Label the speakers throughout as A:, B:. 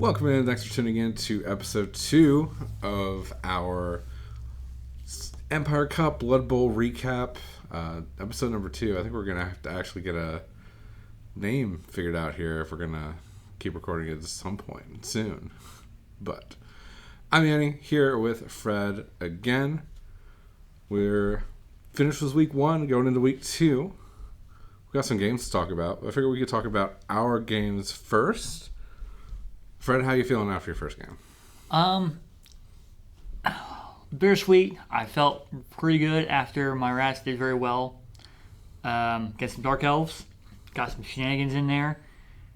A: Welcome in. Thanks for tuning in to episode 2 of our Empire Cup Blood Bowl recap. Episode number 2. I think we're going to have to actually get a name figured out here if we're going to keep recording it at some point soon. But I'm Yannie here with Fred again. We're finished with week 1, going into week 2. We got some games to talk about. I figured we could talk about our games first. Fred, how you feeling after your first game?
B: Bittersweet. I felt pretty good after my rats did very well. Get some Dark Elves. Got some shenanigans in there.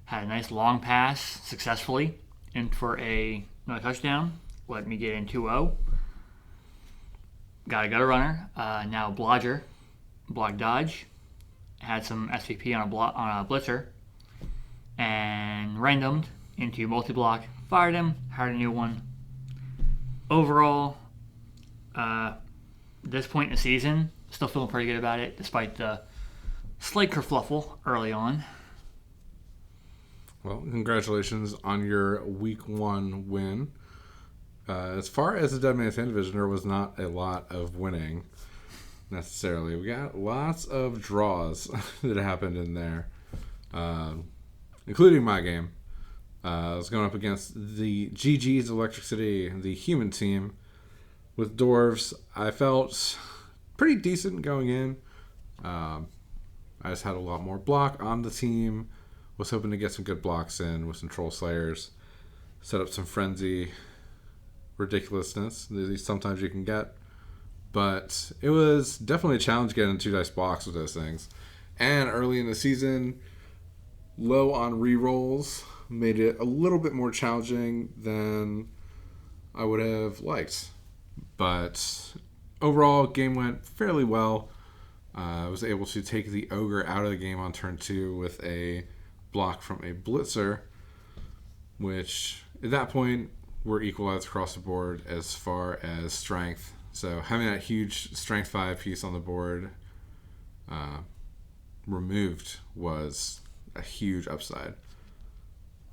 B: Had a nice long pass successfully in for another touchdown. Let me get in 2-0. Got a gutter runner. Now Blodger. Block dodge. Had some SVP on a blitzer. And randomed into multi-block, fired him, hired a new one. Overall, this point in the season, still feeling pretty good about it, despite the slight kerfluffle early on.
A: Well, congratulations on your week 1 win. As far as the Dead Man's Hand division, there was not a lot of winning, necessarily. We got lots of draws that happened in there, including my game. I was going up against the GG's Electric City, the human team. With Dwarves, I felt pretty decent going in. I just had a lot more block on the team. Was hoping to get some good blocks in with some Troll Slayers. Set up some Frenzy ridiculousness that sometimes you can get. But it was definitely a challenge getting 2 dice blocks with those things. And early in the season, low on Rerolls made it a little bit more challenging than I would have liked. But overall, game went fairly well. I was able to take the Ogre out of the game on turn 2 with a block from a Blitzer, which at that point were equalized across the board as far as strength. So having that huge strength 5 piece on the board removed was a huge upside.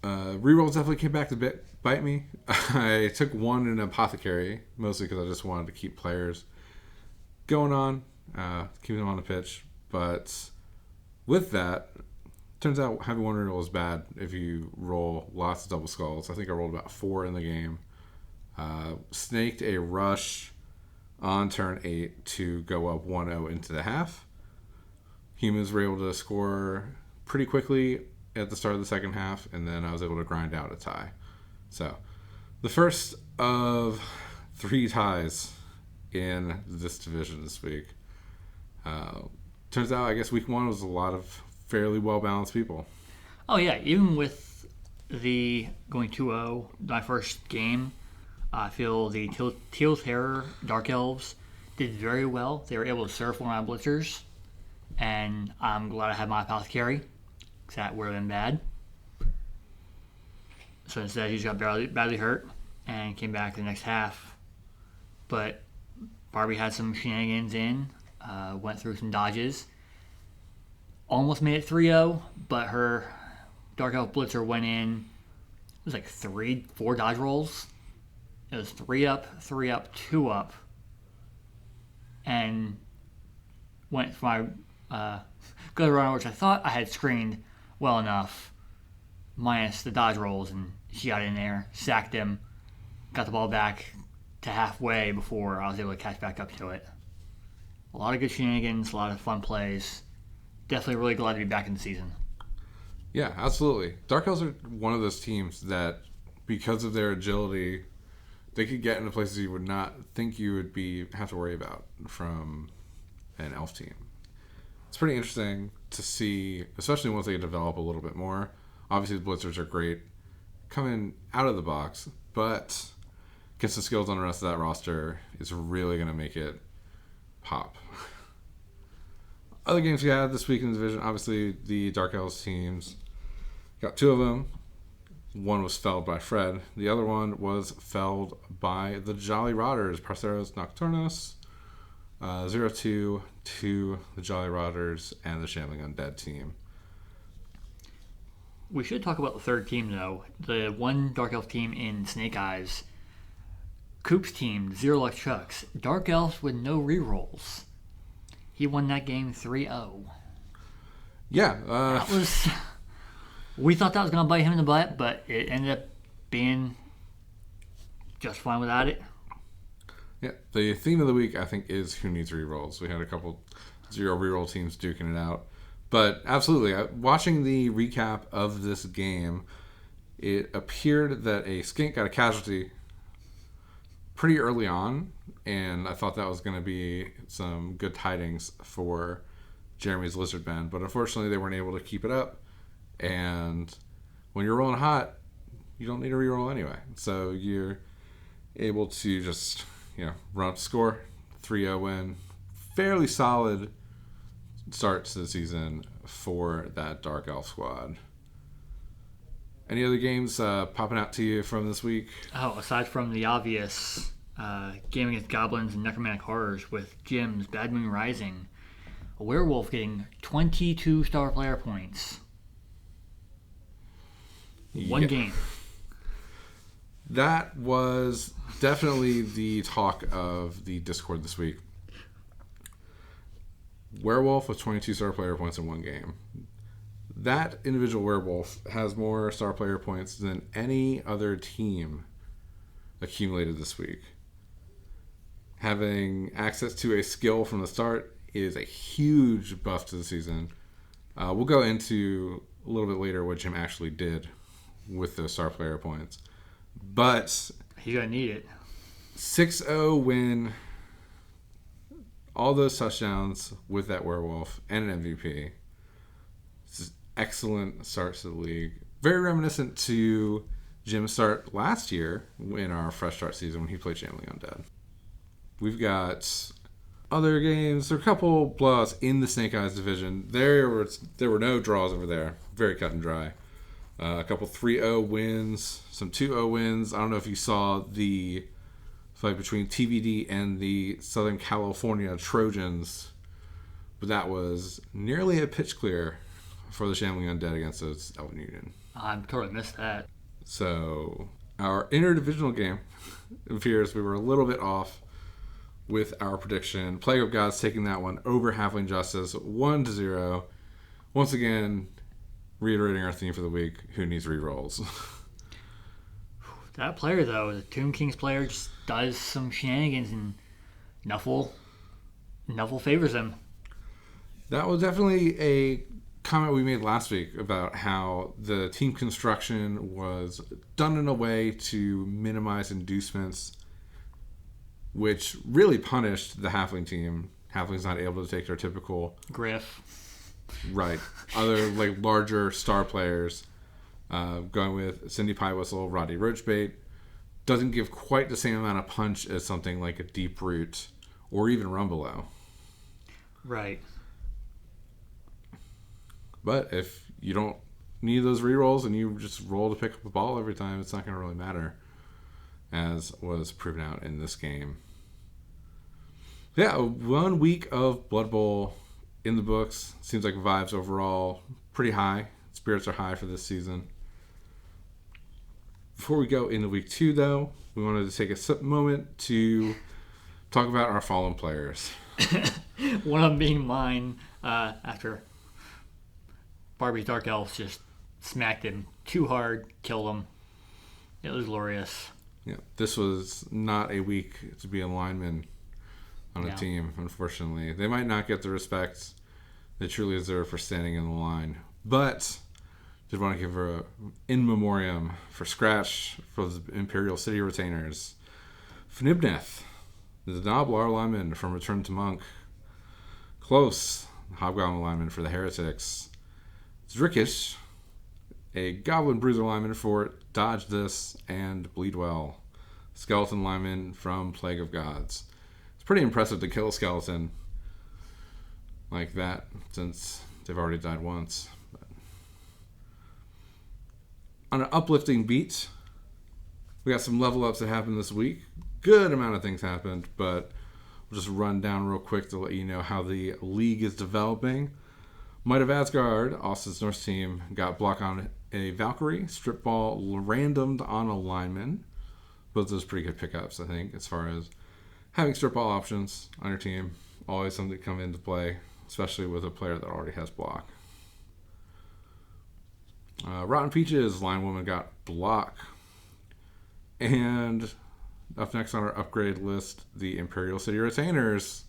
A: Rerolls definitely came back to bite me. I took 1 in Apothecary, mostly because I just wanted to keep players going on, keep them on the pitch. But with that, turns out having 1 reroll is bad if you roll lots of double skulls. I think I rolled about 4 in the game. Snaked a rush on turn 8 to go up 1-0 into the half. Humans were able to score pretty quickly at the start of the second half, and then I was able to grind out a tie. So, the first of 3 ties in this division this week. Turns out, I guess week 1 was a lot of fairly well-balanced people.
B: Oh yeah, even with the going 2-0, my first game, I feel the Teal Terror Dark Elves did very well. They were able to surf one of my blitzers, and I'm glad I had my Apothecary. That would have been bad. So instead, he just got badly hurt and came back the next half. But Barbie had some shenanigans in, went through some dodges, almost made it 3-0, but her Dark Elf Blitzer went in. It was like 4 dodge rolls. It was 3 up, 2 up, and went for my good runner, which I thought I had screened well enough, minus the dodge rolls, and she got in there, sacked him, got the ball back to halfway before I was able to catch back up to it. A lot of good shenanigans, a lot of fun plays. Definitely really glad to be back in the season.
A: Yeah, absolutely. Dark Elves are one of those teams that, because of their agility, they could get into places you would not think you would have to worry about from an elf team. It's pretty interesting to see, especially once they develop a little bit more. Obviously, the Blitzers are great coming out of the box, but against the skills on the rest of that roster is really going to make it pop. Other games we had this week in the division, obviously the Dark Elves teams. Got 2 of them. One was felled by Fred. The other one was felled by the Jolly Rotters, Parceros Nocturnos. 0-2 to the Jolly Rotters and the Shambling Undead team.
B: We should talk about the third team, though. The one Dark Elf team in Snake Eyes. Coop's team, Zero Luck Chucks. Dark Elves with no rerolls. He won that game 3-0.
A: Yeah.
B: That was... We thought that was going to bite him in the butt, but it ended up being just fine without it.
A: Yeah, the theme of the week, I think, is who needs rerolls. We had a couple zero reroll teams duking it out. But absolutely, watching the recap of this game, it appeared that a skink got a casualty pretty early on, and I thought that was going to be some good tidings for Jeremy's Lizard Band. But unfortunately, they weren't able to keep it up. And when you're rolling hot, you don't need a reroll anyway. So you're able to just, run up the score, 3-0 win. Fairly solid start to the season for that Dark Elf squad. Any other games popping out to you from this week?
B: Oh, aside from the obvious game against goblins and necromantic horrors with Jim's Bad Moon Rising, a werewolf getting 22 star player points. One game.
A: That was definitely the talk of the Discord this week. Werewolf with 22 star player points in one game. That individual werewolf has more star player points than any other team accumulated this week. Having access to a skill from the start is a huge buff to the season. We'll go into a little bit later what Jim actually did with those star player points. But
B: he's going to need it.
A: 6-0 win, all those touchdowns with that werewolf and an MVP. This is excellent start to the league. Very reminiscent to Jim's start last year in our fresh start season when he played Shambling Undead. We've got other games. There are a couple blowouts in the Snake Eyes division. There were no draws over there. Very cut and dry. A couple 3-0 wins, some 2-0 wins. I don't know if you saw the fight between TVD and the Southern California Trojans, but that was nearly a pitch clear for the Shambling Undead against the Elven Union.
B: I totally missed that.
A: So our interdivisional game, it appears we were a little bit off with our prediction. Plague of Gods taking that one over Halfling Justice 1-0. Once again, reiterating our theme for the week, who needs rerolls?
B: That player, though, the Tomb King's player, just does some shenanigans, and Nuffle favors him.
A: That was definitely a comment we made last week about how the team construction was done in a way to minimize inducements, which really punished the Halfling team. Halfling's not able to take their typical
B: Griff.
A: Right. Other larger star players, going with Cindy Pie Whistle, Roddy Roachbait, doesn't give quite the same amount of punch as something like a Deep Root or even Rumbelow.
B: Right.
A: But if you don't need those rerolls and you just roll to pick up a ball every time, it's not going to really matter, as was proven out in this game. Yeah, 1 week of Blood Bowl in the books. Seems like vibes overall pretty high. Spirits are high for this season. Before we go into week 2, though, we wanted to take a moment to talk about our fallen players.
B: One of them being mine, after Barbie's Dark Elves just smacked him too hard, killed him. It was glorious.
A: Yeah, this was not a week to be a lineman on a team, unfortunately. They might not get the respect they truly deserve for standing in the line. But did want to give her a in memoriam for Scratch, for the Imperial City Retainers. Fnibneth, the Noblar lineman from Return to Monk. Close, Hobgoblin lineman for the Heretics. Zrickish, a Goblin Bruiser lineman for Dodge This and Bleed Well. Skeleton lineman from Plague of Gods. It's pretty impressive to kill a skeleton like that, since they've already died once. But on an uplifting beat, we got some level ups that happened this week. Good amount of things happened, but we'll just run down real quick to let you know how the league is developing. Might of Asgard, Austin's Norse team, got Block On a Valkyrie, strip ball, randomed on a lineman. Both those pretty good pickups, I think, as far as having strip ball options on your team. Always something to come into play, especially with a player that already has block. Rotten Peaches, line woman got block. And up next on our upgrade list, the Imperial City Retainers.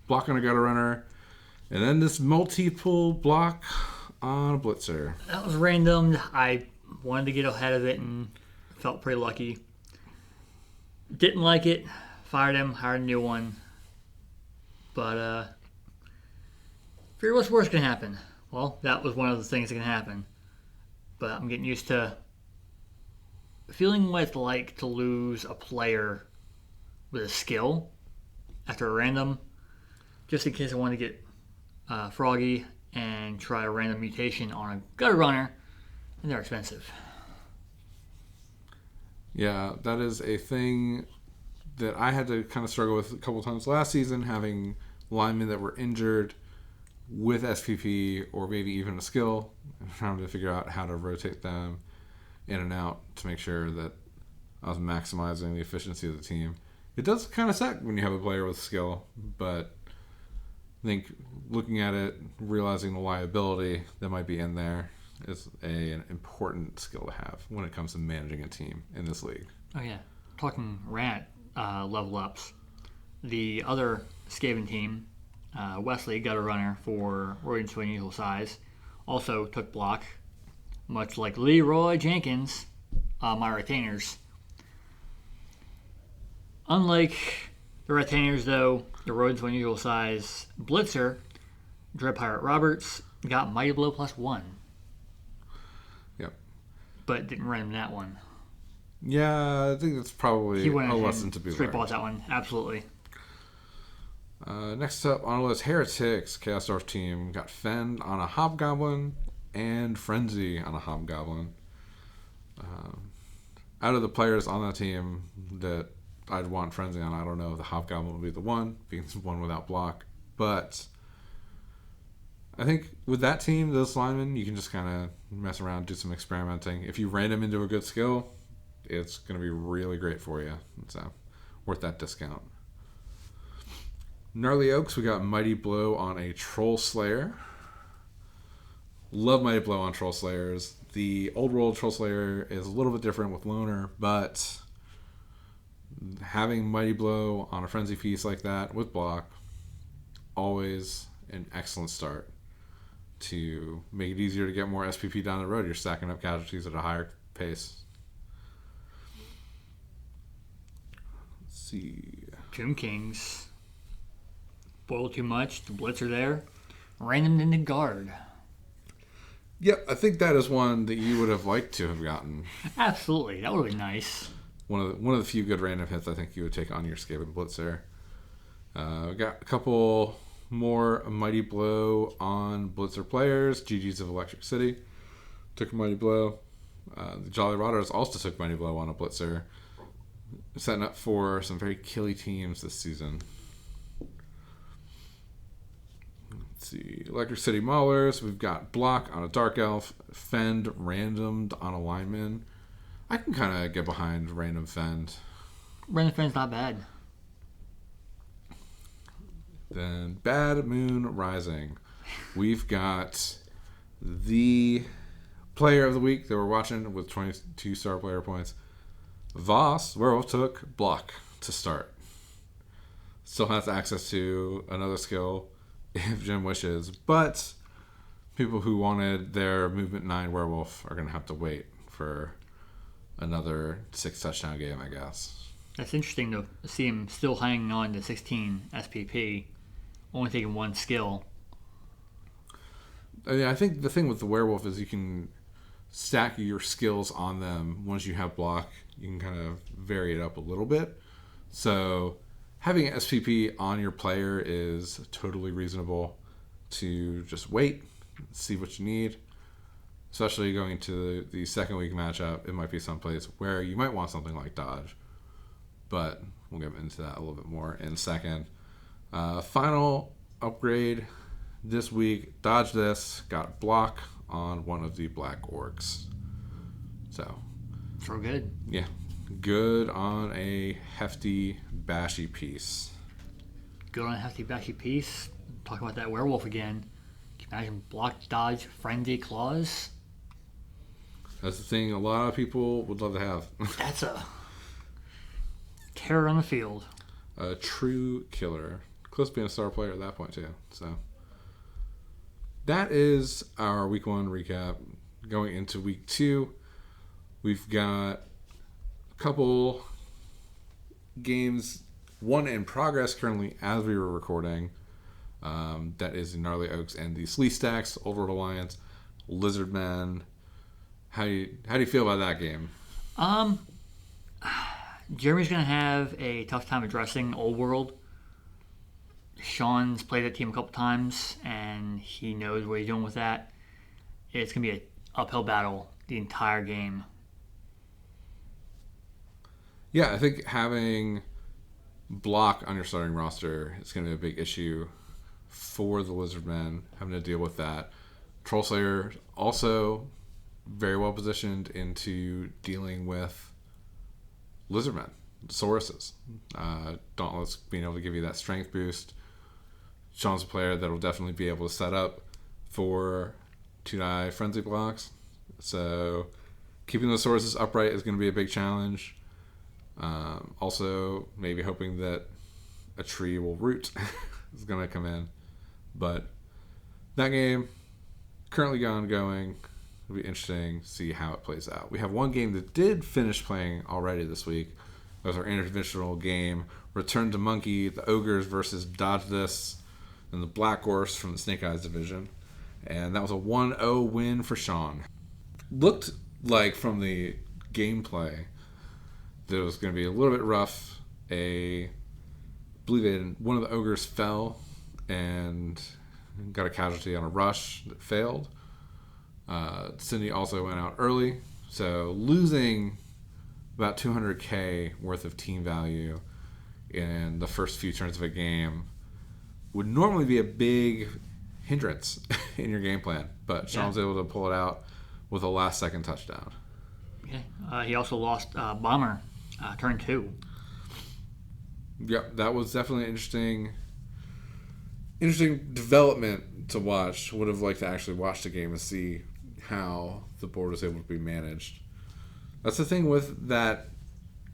A: Block on a gutter runner. And then this multiple block on a Blitzer.
B: That was random. I wanted to get ahead of it and felt pretty lucky. Didn't like it. Fired him. Hired a new one. But, figured what's worse can happen. Well, that was one of the things that can happen. But I'm getting used to feeling what it's like to lose a player with a skill after a random, just in case I want to get froggy and try a random mutation on a gutter runner, and they're expensive.
A: Yeah, that is a thing that I had to kind of struggle with a couple times last season, having linemen that were injured with SPP or maybe even a skill, and trying to figure out how to rotate them in and out to make sure that I was maximizing the efficiency of the team. It does kind of suck when you have a player with skill, but I think looking at it, realizing the liability that might be in there is an important skill to have when it comes to managing a team in this league.
B: Oh yeah, talking rant level ups. The other Skaven team, Wesley, gutter runner for rodents to unusual size, also took block, much like Leroy Jenkins, my retainers. Unlike the retainers, though, the rodents to unusual size Blitzer, Dread Pirate Roberts, got Mighty Blow +1.
A: Yep.
B: But didn't run him that one.
A: Yeah, I think that's probably a lesson to be learned.
B: Straight balls that one, absolutely.
A: Next up on the list, Heretics, Chaos Dwarf team, got Fend on a Hobgoblin and Frenzy on a Hobgoblin. Out of the players on that team that I'd want Frenzy on, I don't know if the Hobgoblin would be the one, being the one without block. But I think with that team, those linemen, you can just kind of mess around, do some experimenting. If you ran them into a good skill, it's going to be really great for you. So, worth that discount. Gnarly Oaks, we got Mighty Blow on a Troll Slayer. Love Mighty Blow on Troll Slayers. The old world Troll Slayer is a little bit different with Loner, but having Mighty Blow on a Frenzy Feast like that with block, always an excellent start to make it easier to get more SPP down the road. You're stacking up casualties at a higher pace. Let's see.
B: Tomb Kings. Boil too much. The Blitzer there. Ran them into guard.
A: Yep, I think that is one that you would have liked to have gotten.
B: Absolutely. That would be nice.
A: One of the few good random hits I think you would take on your Skaven Blitzer. We got a couple more Mighty Blow on Blitzer players. GG's of Electric City took a Mighty Blow. The Jolly Rotters also took Mighty Blow on a Blitzer, setting up for some very killy teams this season. Let's see. Electric City Maulers. We've got Block on a Dark Elf. Fend randomed on a Lineman. I can kind of get behind random Fend.
B: Random Fend's not bad.
A: Then Bad Moon Rising. We've got the player of the week that we're watching with 22 star player points. Voss, Werewolf took Block to start. Still has access to another skill if Jim wishes, but people who wanted their Movement 9 Werewolf are going to have to wait for another 6 touchdown game, I guess.
B: That's interesting to see him still hanging on to 16 SPP, only taking one skill.
A: I think the thing with the Werewolf is you can stack your skills on them. Once you have block, you can kind of vary it up a little bit. So having SPP on your player is totally reasonable to just wait, see what you need. Especially going to the second week matchup, it might be someplace where you might want something like Dodge. But we'll get into that a little bit more in a second. Final upgrade this week. Dodge this. Got Block on one of the Black Orcs. So
B: good.
A: Yeah, good on a hefty, bashy piece.
B: Good on a hefty, bashy piece. Talk about that werewolf again. Can you imagine block, dodge, frenzy, claws?
A: That's the thing a lot of people would love to have.
B: That's a terror on the field.
A: A true killer. Close to being a star player at that point, too. So that is our week 1 recap. Going into week 2, we've got a couple games, one in progress currently as we were recording. That is the Gnarly Oaks and the Slew Stacks, Old World Alliance, Lizardmen. How do you feel about that game?
B: Jeremy's going to have a tough time addressing Old World. Sean's played that team a couple times, and he knows what he's doing with that. It's going to be an uphill battle the entire game.
A: Yeah, I think having block on your starting roster is going to be a big issue for the Lizardmen, having to deal with that. Trollslayer also very well positioned into dealing with Lizardmen, Sauruses. Dauntless being able to give you that strength boost. Sean's a player that will definitely be able to set up for 2-die frenzy blocks. So keeping those Sauruses upright is going to be a big challenge. Also, maybe hoping that a tree will root is going to come in. But that game, currently ongoing. It'll be interesting to see how it plays out. We have one game that did finish playing already this week. That was our interdivisional game. Return to Monkey, the Ogres versus Dodge This, and the Black Horse from the Snake Eyes division. And that was a 1-0 win for Sean. Looked like from the gameplay that it was going to be a little bit rough. I believe one of the Ogres fell and got a casualty on a rush that failed. Cindy also went out early, so losing about 200k worth of team value in the first few turns of a game would normally be a big hindrance in your game plan, but Sean was able to pull it out with a last-second touchdown.
B: Okay. He also lost Bomber, turn 2.
A: Yep, that was definitely an interesting development to watch. Would have liked to actually watch the game and see how the board was able to be managed. That's the thing with that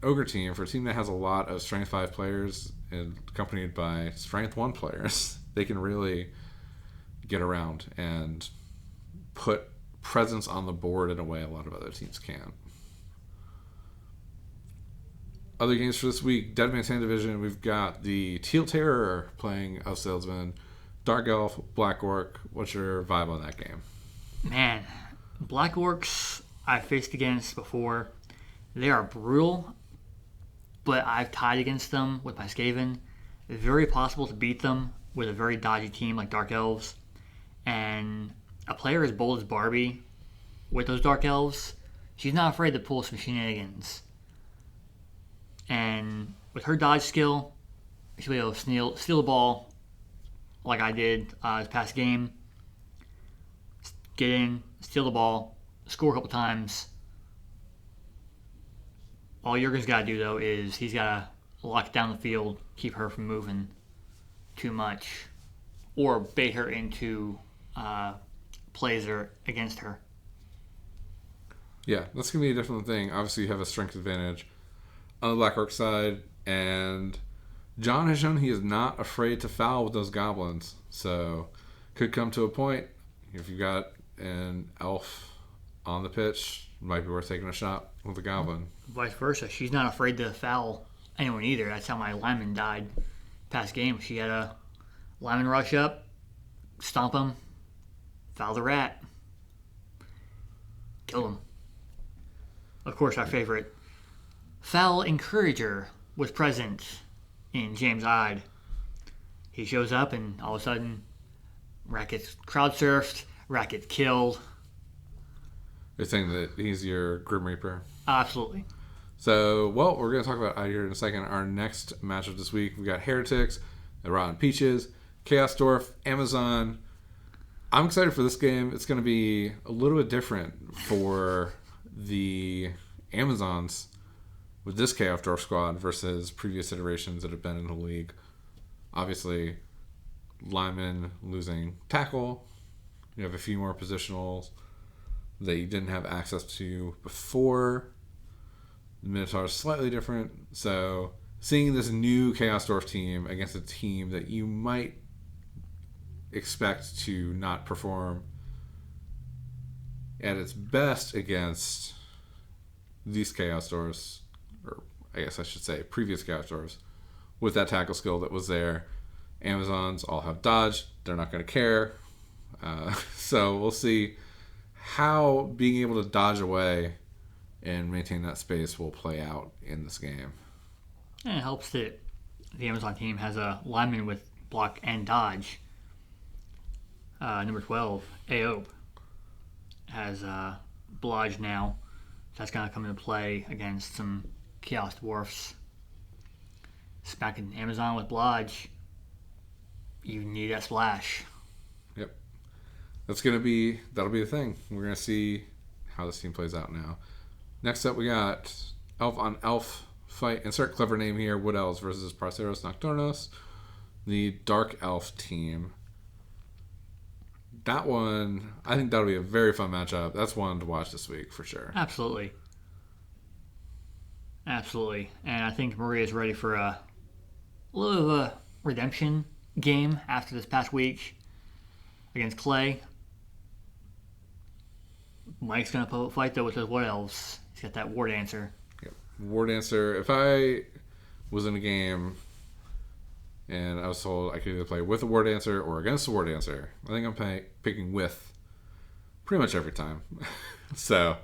A: Ogre team. For a team that has a lot of Strength 5 players and accompanied by Strength 1 players, they can really get around and put presence on the board in a way a lot of other teams can't. Other games for this week, Dead Man's Hand Division, we've got the Teal Terror playing a Salesman, Dark Elf, Black Orc. What's your vibe on that game?
B: Man, Black Orcs I've faced against before. They are brutal, but I've tied against them with my Skaven. It's very possible to beat them with a very dodgy team like Dark Elves. And a player as bold as Barbie with those Dark Elves, she's not afraid to pull some shenanigans. And with her dodge skill, she'll be able to steal the ball like I did this past game. Get in, steal the ball, score a couple times. All Jurgen's got to do, though, is he's got to lock down the field, keep her from moving too much, or bait her into plays against her.
A: Yeah, that's going to be a different thing. Obviously, you have a strength advantage on the Black Orc side, and John has shown he is not afraid to foul with those goblins. So, could come to a point, if you got an elf on the pitch, might be worth taking a shot with a goblin.
B: Vice versa. She's not afraid to foul anyone either. That's how my lineman died past game. She had a lineman rush up, stomp him, foul the rat, kill him. Of course, our favorite foul encourager was present in James Ide. He shows up and all of a sudden, rat gets crowd surfed, rat gets killed.
A: You're saying that he's your Grim Reaper?
B: Absolutely.
A: So, well, we're going to talk about Ide here in a second. Our next matchup this week, we got Heretics, the Rotten Peaches, Chaos Dwarf, Amazon. I'm excited for this game. It's going to be a little bit different for the Amazons with this Chaos Dwarf squad versus previous iterations that have been in the league. Obviously, linemen losing tackle. You have a few more positionals that you didn't have access to before. The Minotaur is slightly different. So, seeing this new Chaos Dwarf team against a team that you might expect to not perform at its best against these Chaos Dwarfs, or I guess I should say previous Chaos Dwarfs, with that tackle skill that was there. Amazons all have dodge. They're not going to care. So we'll see how being able to dodge away and maintain that space will play out in this game.
B: And it helps that the Amazon team has a lineman with block and dodge. Number 12, Aob, has Blodge now. That's going to come into play against some Chaos Dwarfs. Smacking Amazon with Blodge, you need that splash.
A: Yep. That'll be the thing. We're going to see how this team plays out now. Next up, we got Elf on Elf fight. Insert clever name here. Wood Elves versus Parceros Nocturnos. The Dark Elf team. That one, I think that'll be a very fun matchup. That's one to watch this week for sure.
B: Absolutely. And I think Maria's ready for a little of a redemption game after this past week against Clay. Mike's going to fight, though, with his Wood Elves. He's got that War Dancer.
A: Yep. War Dancer. If I was in a game and I was told I could either play with a War Dancer or against a War Dancer, I think I'm picking with pretty much every time. So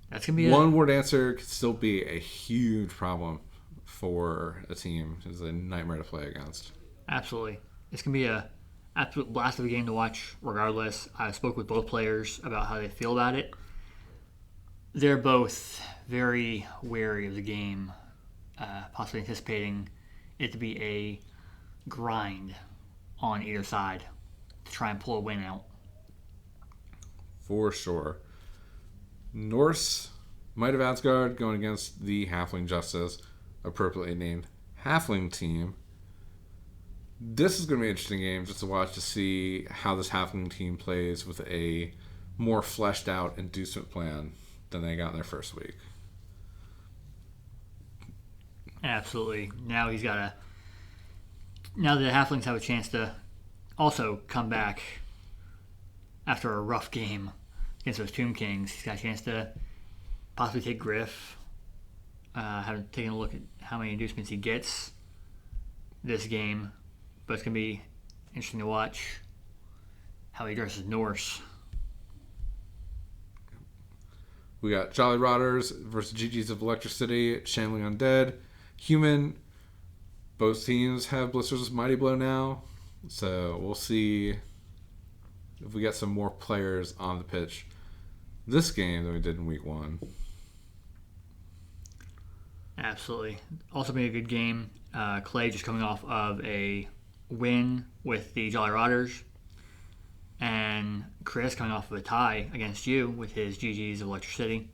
B: that's gonna be
A: one War Dancer could still be a huge problem for a team. It's a nightmare to play against.
B: Absolutely. It's going to be a absolute blast of a game to watch regardless. I spoke with both players about how they feel about it. They're both very wary of the game, possibly anticipating it to be a grind on either side to try and pull a win out.
A: For sure. Norse Might of Asgard going against the Halfling Justice, appropriately named Halfling team. This is going to be an interesting game just to watch to see how this Halfling team plays with a more fleshed out inducement plan than they got in their first week.
B: Absolutely. Now the Halflings have a chance to also come back after a rough game against those Tomb Kings. He's got a chance to possibly take Griff. Haven't taken a look at how many inducements he gets this game, but it's going to be interesting to watch how he addresses Norse.
A: We got Jolly Rotters versus GGs of Electric City, Shambling Undead. Human, both teams have Blitzer's Mighty Blow now, so we'll see if we get some more players on the pitch this game than we did in week one.
B: Absolutely. Also being a good game. Clay just coming off of a win with the Jolly Rotters, and Chris coming off of a tie against you with his GGs of Electric City.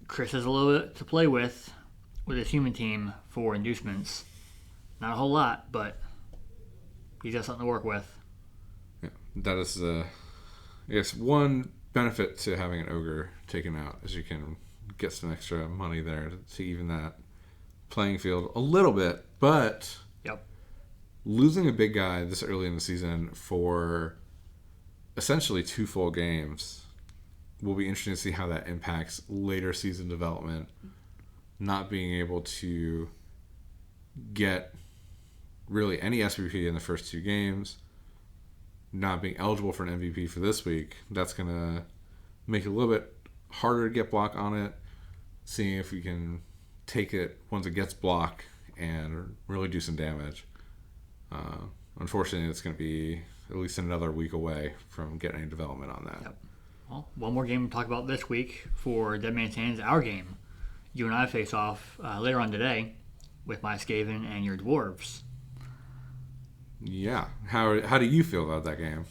B: Chris has a little bit to play with his human team for inducements. Not a whole lot, but he's got something to work with.
A: Yeah, that is, I guess, one benefit to having an ogre taken out is you can get some extra money there to even that playing field a little bit. But
B: yep,
A: losing a big guy this early in the season for essentially 2 full games will be interesting to see how that impacts later season development. Not being able to get really any SVP in the first 2 games, not being eligible for an MVP for this week, that's going to make it a little bit harder to get block on it, seeing if we can take it once it gets block and really do some damage. Unfortunately, it's going to be at least another week away from getting any development on that.
B: Yep. Well, one more game to talk about this week for Dead Man's Hands, our game. You and I face off later on today with my Skaven and your Dwarves.
A: Yeah. How do you feel about that game?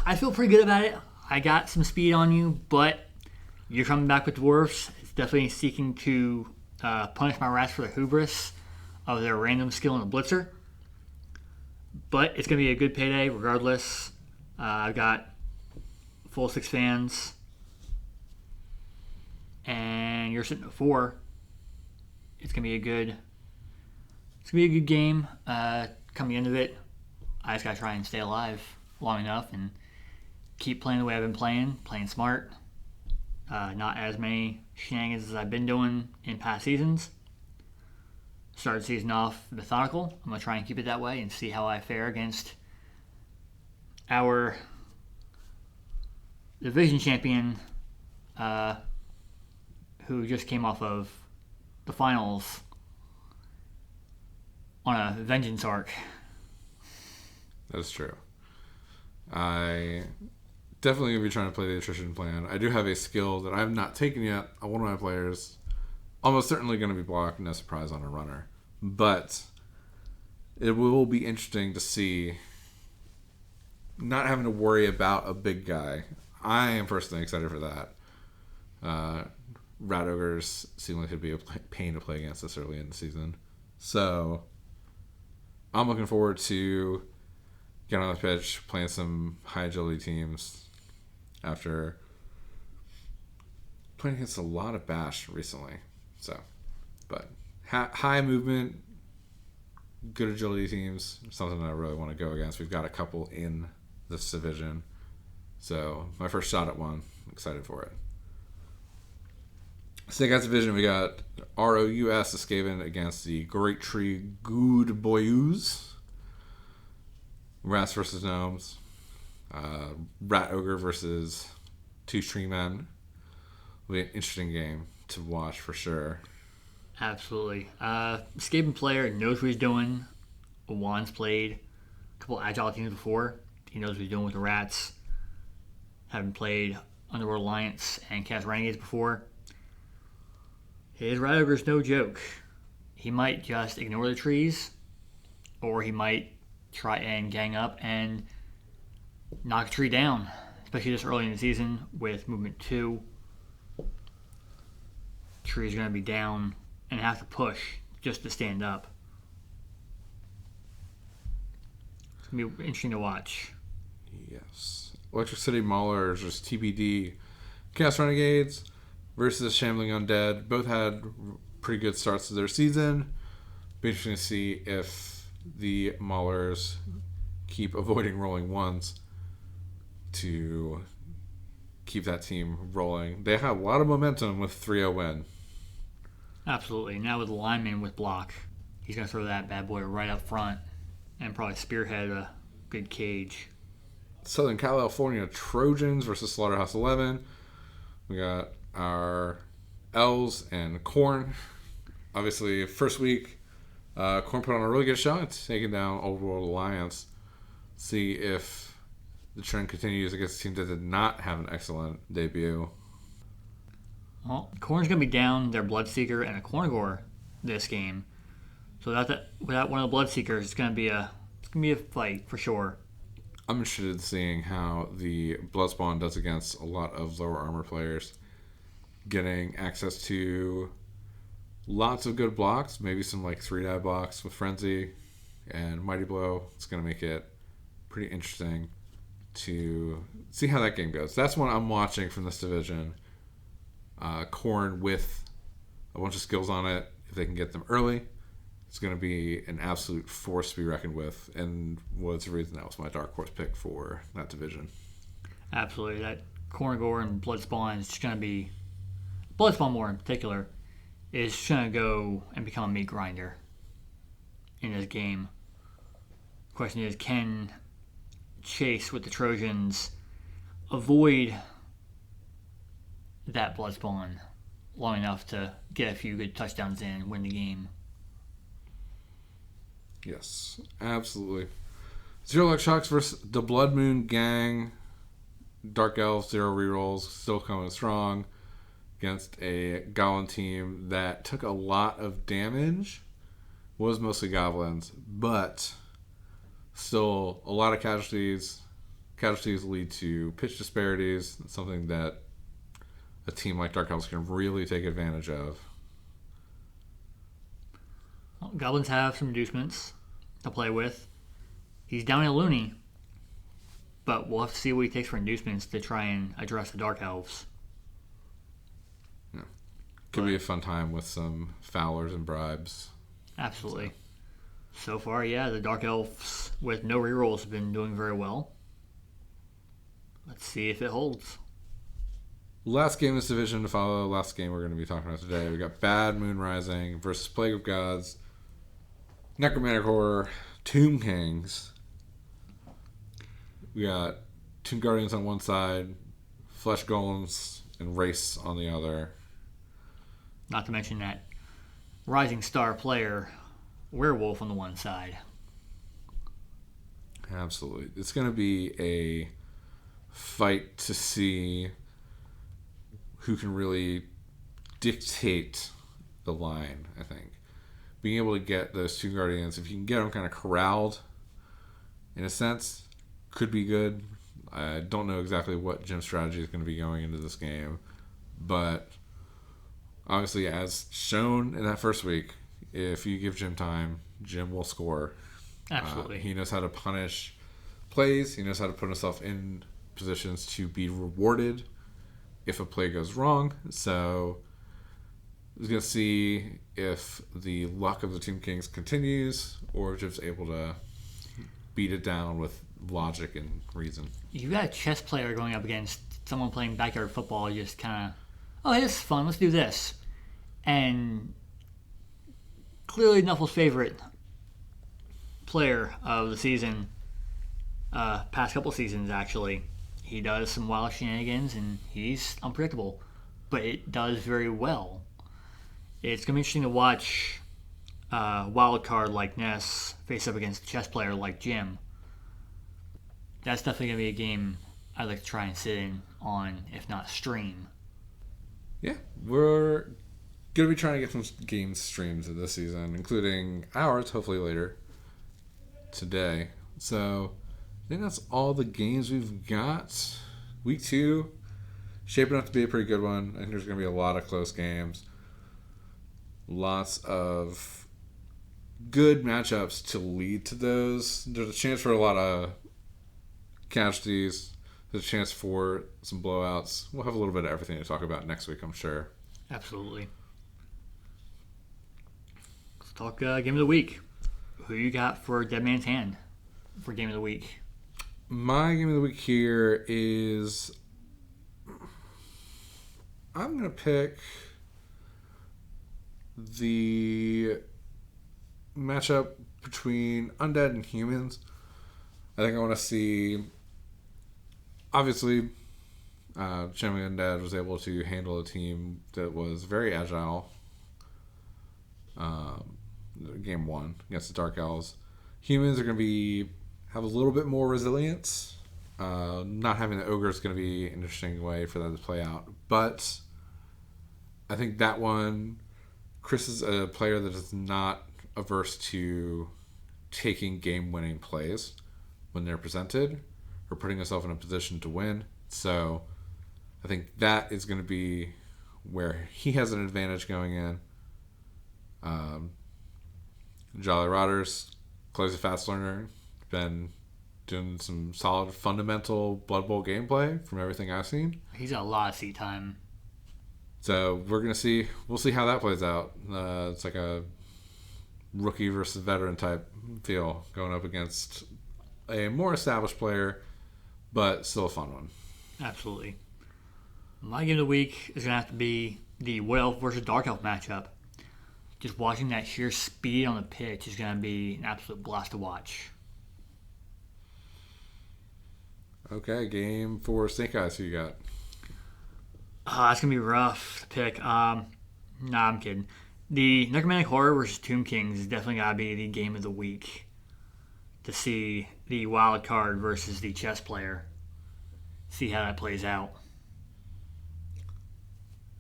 B: I feel pretty good about it. I got some speed on you, but you're coming back with dwarves. It's definitely seeking to punish my rats for the hubris of their random skill in the blitzer. But it's going to be a good payday regardless. I've got full 6 fans. And you're sitting at 4. It's going to be a good game. Coming into it, I just got to try and stay alive long enough and keep playing the way I've been playing smart. Not as many shenanigans as I've been doing in past seasons. Started the season off methodical. I'm going to try and keep it that way and see how I fare against our division champion, who just came off of the finals on a vengeance arc.
A: That's true. I definitely going to be trying to play the attrition plan. I do have a skill that I have not taken yet on one of my players. Almost certainly going to be blocked, no surprise on a runner. But it will be interesting to see not having to worry about a big guy. I am personally excited for that. Rat Ogres seem like it'd be a pain to play against this early in the season. So I'm looking forward to getting on the pitch, playing some high agility teams after playing against a lot of bash recently. So, but high movement, good agility teams, something that I really want to go against. We've got a couple in this division. So my first shot at one. I'm excited for it. Snake Eyes division, we got ROUS, the Skaven, against the Great Tree Good Boyus. Rats versus Gnomes. Rat Ogre versus 2 Tree Men. Will be an interesting game to watch for sure.
B: Absolutely. Skaven player knows what he's doing. Juan's played a couple agile teams before. He knows what he's doing with the Rats. Having played Underworld Alliance and Cast Renegades before. His Rat Ogre's no joke. He might just ignore the trees, or he might try and gang up and knock a tree down, especially this early in the season with movement 2. Tree's going to be down and have to push just to stand up. It's going to be interesting to watch.
A: Yes. Electric City Maulers versus TBD Chaos Renegades versus Shambling Undead. Both had pretty good starts to their season. Be interesting to see if the Maulers keep avoiding rolling ones to keep that team rolling. They have a lot of momentum with 3-0 win.
B: Absolutely. Now with the lineman with block, he's going to throw that bad boy right up front and probably spearhead a good cage.
A: Southern California Trojans versus Slaughterhouse 11. We got our Elves and Korn. Obviously, first week, Korn put on a really good shot, taking down Old World Alliance. See if the trend continues against a team that did not have an excellent debut.
B: Well, Korn's going to be down their Bloodseeker and a Cornigore this game. So without one of the Bloodseekers, it's going to be a fight for sure.
A: I'm interested in seeing how the Bloodspawn does against a lot of lower armor players. Getting access to lots of good blocks, maybe some like 3-die blocks with Frenzy and Mighty Blow. It's going to make it pretty interesting to see how that game goes. That's one I'm watching from this division. Korn with a bunch of skills on it. If they can get them early, it's going to be an absolute force to be reckoned with, and was the reason that was my dark horse pick for that division.
B: Absolutely. That Cornigore and Bloodspawn is just going to be... Bloodspawn more in particular is going to go and become a meat grinder in this game. The question is, can Chase with the Trojans avoid that Bloodspawn long enough to get a few good touchdowns in and win the game?
A: Yes, absolutely. Zero Luck Shocks versus the Blood Moon Gang. Dark Elves, 0 rerolls, still coming strong against a Goblin team that took a lot of damage. Was mostly Goblins, but still a lot of casualties. casualties lead to pitch disparities. It's something that a team like Dark Elves can really take advantage of.
B: Well, Goblins have some inducements to play with. He's down a Looney, but we'll have to see what he takes for inducements to try and address the Dark Elves.
A: Yeah. Could be a fun time with some Fowlers and bribes.
B: Absolutely. So far, yeah, the Dark Elves with no rerolls have been doing very well. Let's see if it holds.
A: Last game in this division to follow. Last game we're going to be talking about today. We got Bad Moon Rising versus Plague of Gods, Necromantic Horror, Tomb Kings. We got Tomb Guardians on one side, Flesh Golems, and Race on the other.
B: Not to mention that Rising Star player, Werewolf on the one side.
A: Absolutely. It's going to be a fight to see who can really dictate the line, I think. Being able to get those two Guardians, if you can get them kind of corralled, in a sense, could be good. I don't know exactly what Jim's strategy is going to be going into this game, but obviously, as shown in that first week, if you give Jim time, Jim will score.
B: Absolutely.
A: He knows how to punish plays. He knows how to put himself in positions to be rewarded if a play goes wrong. So we're going to see if the luck of the Tomb Kings continues or if Jim's able to beat it down with logic and reason.
B: You got a chess player going up against someone playing backyard football, just kind of, oh, this is fun, let's do this. And clearly Nuffle's favorite player of the season, past couple seasons actually. He does some wild shenanigans and he's unpredictable, but it does very well. It's going to be interesting to watch wild card like Ness face up against a chess player like Jim. That's definitely going to be a game I'd like to try and sit in on, if not stream.
A: Yeah, we're going to be trying to get some game streams this season, including ours, hopefully later today. So I think that's all the games we've got. Week 2, shaping up to be a pretty good one. I think there's going to be a lot of close games. Lots of good matchups to lead to those. There's a chance for a lot of casualties. There's a chance for some blowouts. We'll have a little bit of everything to talk about next week, I'm sure.
B: Absolutely. Let's talk game of the week. Who you got for Dead Man's Hand for game of the week?
A: My game of the week here is... I'm going to pick the matchup between undead and humans. I think I want to see... Obviously, Gem Undead was able to handle a team that was very agile. Game 1 against the Dark Elves. Humans are going to have a little bit more resilience. Not having the ogre is going to be an interesting way for that to play out. But I think that one, Chris is a player that is not averse to taking game-winning plays when they're presented or putting himself in a position to win. So I think that is going to be where he has an advantage going in. Jolly Rotters, Clay's a fast learner, been doing some solid fundamental Blood Bowl gameplay from everything I've seen.
B: He's got a lot of seat time.
A: So we'll see how that plays out. It's like a rookie versus veteran type feel going up against a more established player, but still a fun one.
B: Absolutely. My game of the week is going to have to be the Wood Elf versus Dark Elf matchup. Just watching that sheer speed on the pitch is going to be an absolute blast to watch.
A: Okay, game for Snake Eyes. Who you got?
B: That's going to be rough to pick. Nah, I'm kidding. The Necromantic Horror versus Tomb Kings is definitely got to be the game of the week. To see the wild card versus the chess player. See how that plays out.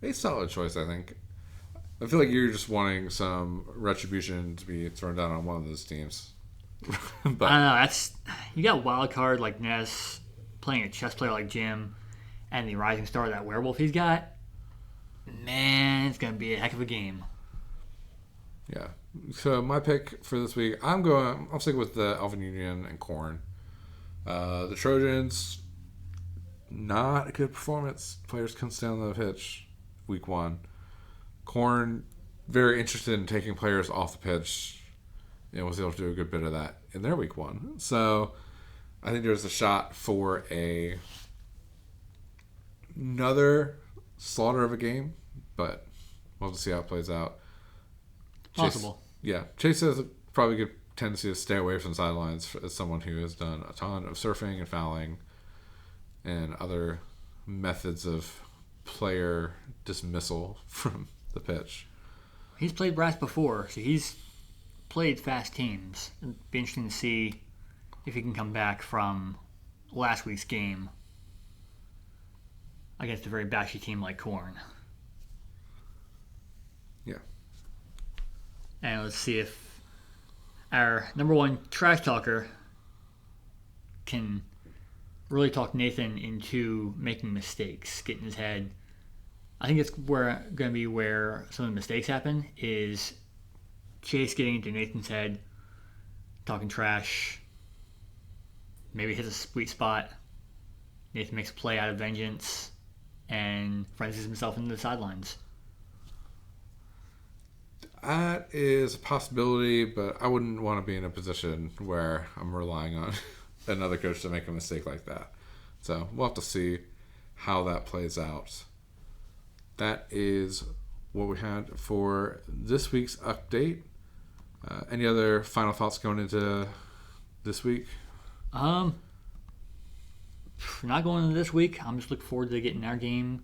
A: A solid choice, I think. I feel like you're just wanting some retribution to be thrown down on one of those teams.
B: But I don't know. You got wild card like Ness playing a chess player like Jim and the rising star, that werewolf he's got, man, it's going to be a heck of a game.
A: Yeah. So my pick for this week, I'm sticking with the Elven Union and Khorne. The Trojans, not a good performance. Players couldn't stay on the pitch week 1. Khorne, very interested in taking players off the pitch, and was able to do a good bit of that in their week 1. So I think there's a shot for another slaughter of a game, but we'll have to see how it plays out.
B: Possible.
A: Chase has probably a good tendency to stay away from the sidelines as someone who has done a ton of surfing and fouling and other methods of player dismissal from the pitch.
B: He's played brass before, so he's played fast teams. It'd be interesting to see if he can come back from last week's game against a very bashy team like Khorne.
A: Yeah.
B: And let's see if our number one trash talker can really talk Nathan into making mistakes, get in his head. I think it's going to be where some of the mistakes happen, is Chase getting into Nathan's head, talking trash, maybe hits a sweet spot. Nathan makes a play out of vengeance and frenzies himself into the sidelines.
A: That is a possibility, but I wouldn't want to be in a position where I'm relying on another coach to make a mistake like that. So we'll have to see how that plays out. That is what we had for this week's update. Any other final thoughts going into this week?
B: Not going into this week. I'm just looking forward to getting our game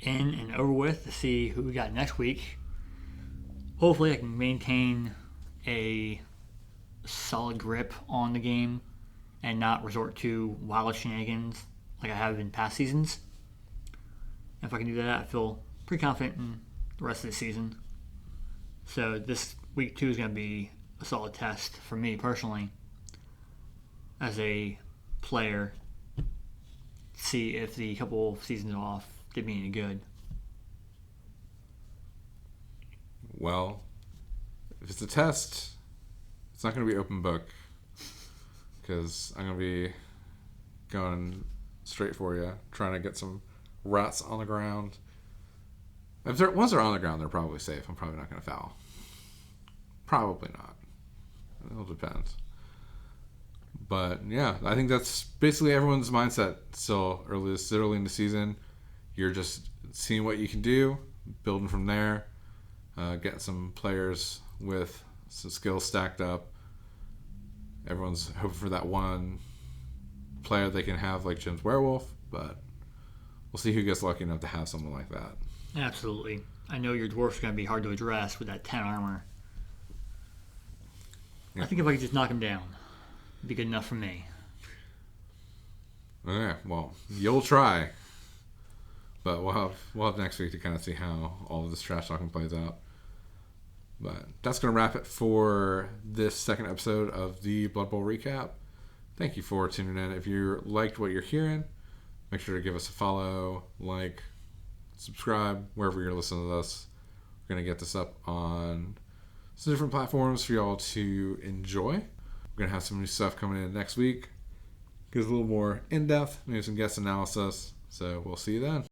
B: in and over with to see who we got next week. Hopefully I can maintain a solid grip on the game and not resort to wild shenanigans like I have in past seasons. If I can do that, I feel pretty confident in the rest of the season. So this week 2 is going to be a solid test for me personally as a player. See if the couple of seasons off did me any good.
A: Well, if it's a test, it's not going to be open book, because I'm going to be going straight for you, trying to get some rats on the ground. Once they're on the ground, they're probably safe. I'm probably not going to foul. Probably not. It'll depend. But yeah, I think that's basically everyone's mindset still early in the season. You're just seeing what you can do, building from there, getting some players with some skills stacked up. Everyone's hoping for that one player they can have like Jim's werewolf, but we'll see who gets lucky enough to have someone like that.
B: Absolutely. I know your dwarf's going to be hard to address with that 10 armor. Yeah. I think if I could just knock him down, it'd be good enough for me.
A: Okay, well, you'll try. But we'll have next week to kind of see how all of this trash talking plays out. But that's going to wrap it for this second episode of the Blood Bowl Recap. Thank you for tuning in. If you liked what you're hearing, make sure to give us a follow, like, subscribe, wherever you're listening to this. We're going to get this up on some different platforms for y'all to enjoy. We're going to have some new stuff coming in next week. Get a little more in-depth, maybe some guest analysis. So we'll see you then.